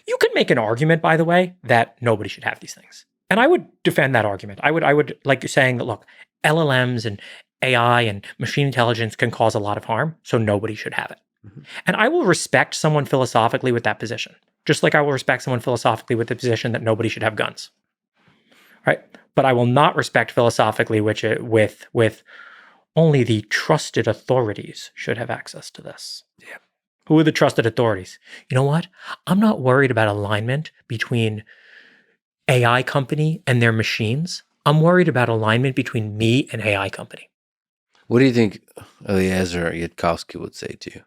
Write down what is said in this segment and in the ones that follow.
You could make an argument, by the way, that nobody should have these things. And I would defend that argument. I would like you're saying that, look, LLMs and AI and machine intelligence can cause a lot of harm, so nobody should have it. And I will respect someone philosophically with that position, just like I will respect someone philosophically with the position that nobody should have guns. Right? But I will not respect philosophically with only the trusted authorities should have access to this. Yeah. Who are the trusted authorities? You know what? I'm not worried about alignment between AI company and their machines. I'm worried about alignment between me and AI company. What do you think Eliezer Yudkowsky would say to you?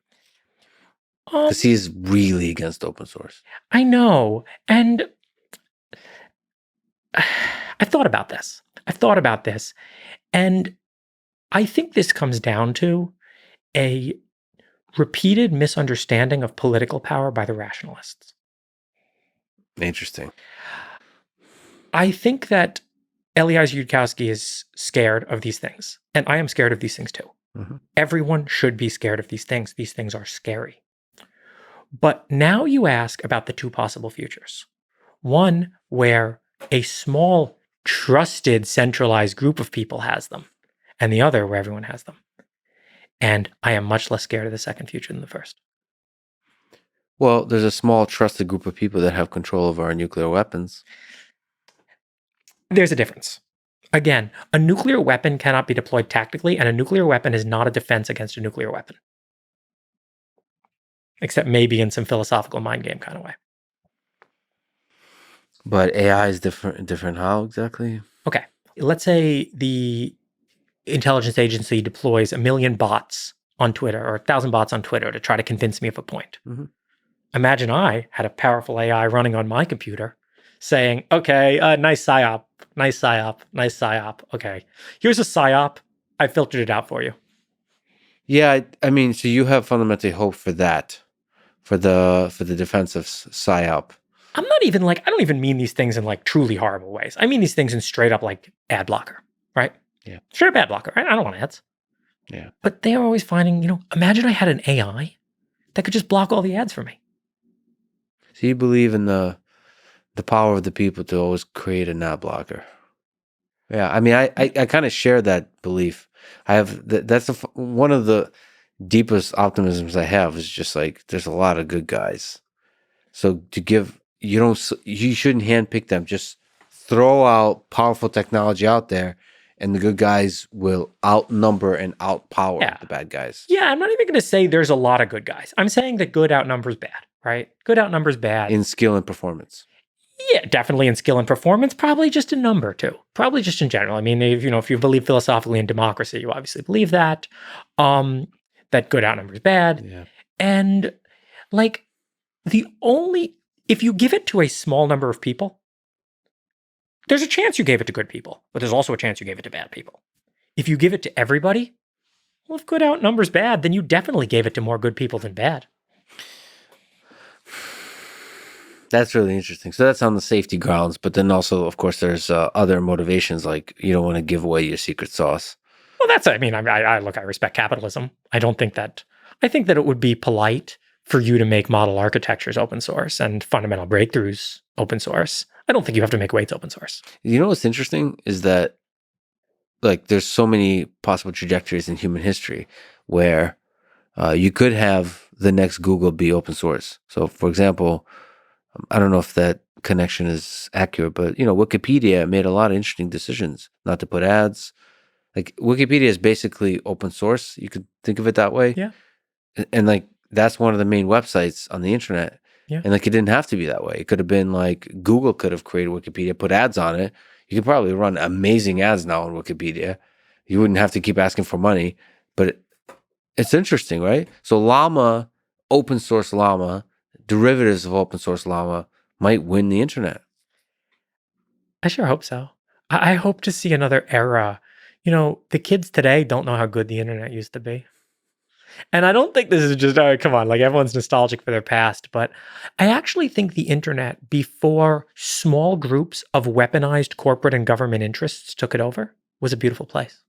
Because he's really against open source. I know. And I've thought about this. And I think this comes down to a repeated misunderstanding of political power by the rationalists. Interesting. I think that Eliezer Yudkowsky is scared of these things, and I am scared of these things too. Mm-hmm. Everyone should be scared of these things. These things are scary. But now you ask about the two possible futures. One where a small, trusted, centralized group of people has them, and the other where everyone has them. And I am much less scared of the second future than the first. Well, there's a small, trusted group of people that have control over our nuclear weapons. There's a difference. Again, a nuclear weapon cannot be deployed tactically, and a nuclear weapon is not a defense against a nuclear weapon. Except maybe in some philosophical mind game kind of way. But AI is different how exactly? Okay. Let's say the intelligence agency deploys 1 million bots on Twitter or 1,000 bots on Twitter to try to convince me of a point. Mm-hmm. Imagine I had a powerful AI running on my computer saying, okay, nice psyop. Okay, here's a psyop. I filtered it out for you. Yeah, I mean, so you have fundamentally hope for that, for the defense of psyop. I'm not even I don't even mean these things in truly horrible ways. I mean these things in straight up ad blocker, right? Yeah. Straight up ad blocker, right? I don't want ads. Yeah. But they are always finding, imagine I had an AI that could just block all the ads for me. So you believe in the power of the people to always create an ad blocker. Yeah, I mean, I kind of share that belief. I have that's one of the deepest optimisms I have is just there's a lot of good guys. So you shouldn't handpick them. Just throw out powerful technology out there, and the good guys will outnumber and outpower the bad guys. Yeah, I'm not even going to say there's a lot of good guys. I'm saying that good outnumbers bad, right? Good outnumbers bad. In skill and performance. Yeah, definitely in skill and performance, probably just in number too. Probably just in general. I mean, if you believe philosophically in democracy, you obviously believe that. That good outnumbers bad. Yeah. And if you give it to a small number of people, there's a chance you gave it to good people, but there's also a chance you gave it to bad people. If you give it to everybody, well, if good outnumbers bad, then you definitely gave it to more good people than bad. That's really interesting. So that's on the safety grounds, but then also, of course, there's other motivations, like you don't want to give away your secret sauce. Well, I respect capitalism. I think that it would be polite for you to make model architectures open source and fundamental breakthroughs open source. I don't think you have to make weights open source. You know what's interesting is that there's so many possible trajectories in human history where you could have the next Google be open source. So, for example, I don't know if that connection is accurate, but Wikipedia made a lot of interesting decisions not to put ads. Wikipedia is basically open source. You could think of it that way. Yeah. And that's one of the main websites on the internet. Yeah. And it didn't have to be that way. It could have been Google could have created Wikipedia, put ads on it. You could probably run amazing ads now on Wikipedia. You wouldn't have to keep asking for money. But it's interesting, right? So Llama, open source Llama, derivatives of open source Llama might win the internet. I sure hope so. I hope to see another era. The kids today don't know how good the internet used to be. And I don't think this is just, come on, everyone's nostalgic for their past, but I actually think the internet, before small groups of weaponized corporate and government interests took it over, was a beautiful place.